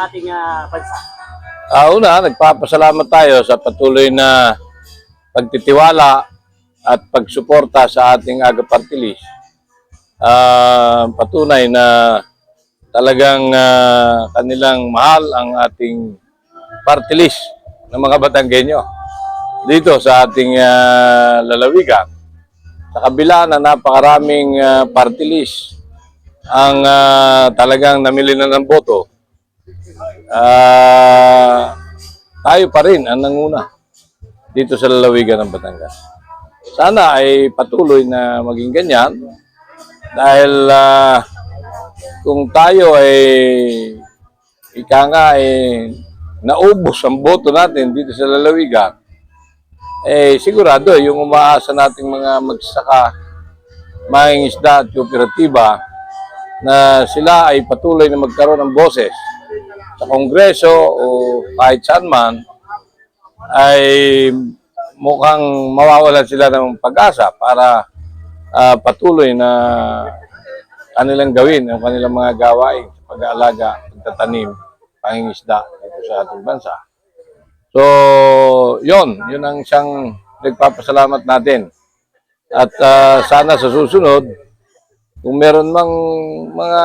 ating bansa? Una, nagpapasalamat tayo sa patuloy na pagtitiwala at pagsuporta sa ating Aga Party List. Patunay na talagang kanilang mahal ang ating party list ng mga Batanggenyo dito sa ating lalawigan. Sa kabila na napakaraming party list ang talagang namili na ng boto, tayo pa rin ang nanguna dito sa lalawigan ng Batangas. Sana ay patuloy na maging ganyan dahil kung tayo ay ika nga ay naubos ang boto natin dito sa lalawigan, sigurado yung umaasa nating mga magsasaka, mangingisda at kooperatiba na sila ay patuloy na magkaroon ng boses sa Kongreso o kahit saan man, ay mukhang mawawalan sila ng pag-asa para patuloy na kanilang gawin ang kanilang mga gawain sa pag-aalaga, pagtatanim, pangingisda dito sa ating bansa. So, yun ang siyang nagpapasalamat natin. At sana sa susunod, kung meron mang mga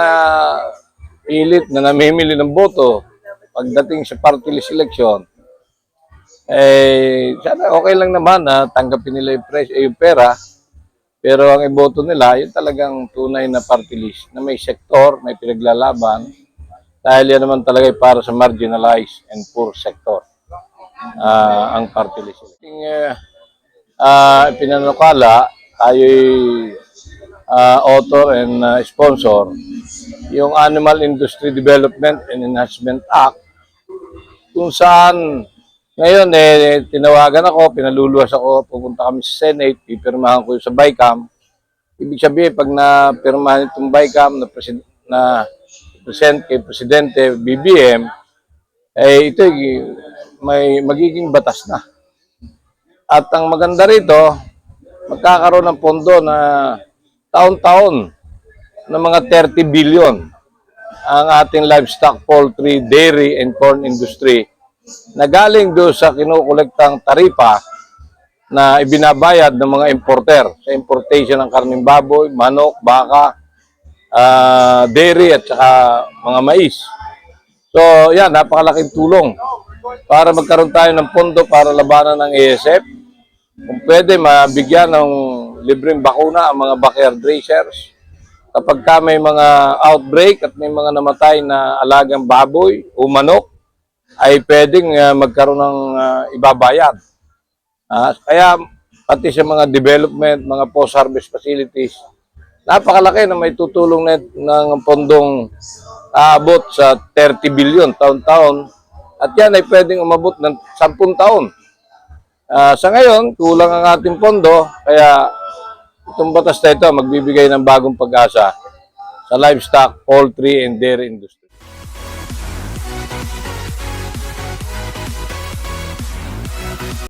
pilit na namimili ng boto pagdating sa party list election, sana okay lang naman na tanggapin nila yung pera, pero ang iboto nila, yung talagang tunay na party list na may sektor, may pinaglalaban, dahil yan naman talaga para sa marginalized and poor sector, ang party list. Pinanukala, tayo'y author and sponsor, yung Animal Industry Development and Enhancement Act, kung saan ngayon tinawagan ako, pinaluluwas ako, pupunta kami sa Senate, pipirmahan ko sa BICAM. Ibig sabihin, pag napirmahan itong BICAM na present kay Presidente BBM, ito may magiging batas na. At ang maganda rito, magkakaroon ng pondo na taon-taon ng mga 30 billion ang ating livestock, poultry, dairy, and corn industry na galing doon sa kinukolektang taripa na ibinabayad ng mga importer sa importation ng karning baboy, manok, baka, dairy at saka mga mais. So yan, napakalaking tulong para magkaroon tayo ng pondo para labanan ng ASF. Kung pwede, mabigyan ng libreng bakuna ang mga backyard racers. Kapag ka may mga outbreak at may mga namatay na alagang baboy o manok, ay pwedeng magkaroon ng ibabayad. Kaya pati sa mga development, mga post-harvest facilities, napakalaki na may tutulong ng pondong aabot sa 30 billion taon-taon. At yan ay pwedeng umabot ng 10 taon. Sa ngayon, kulang ang ating pondo, kaya itong batas na ito magbibigay ng bagong pag-asa sa livestock, poultry, and dairy industry.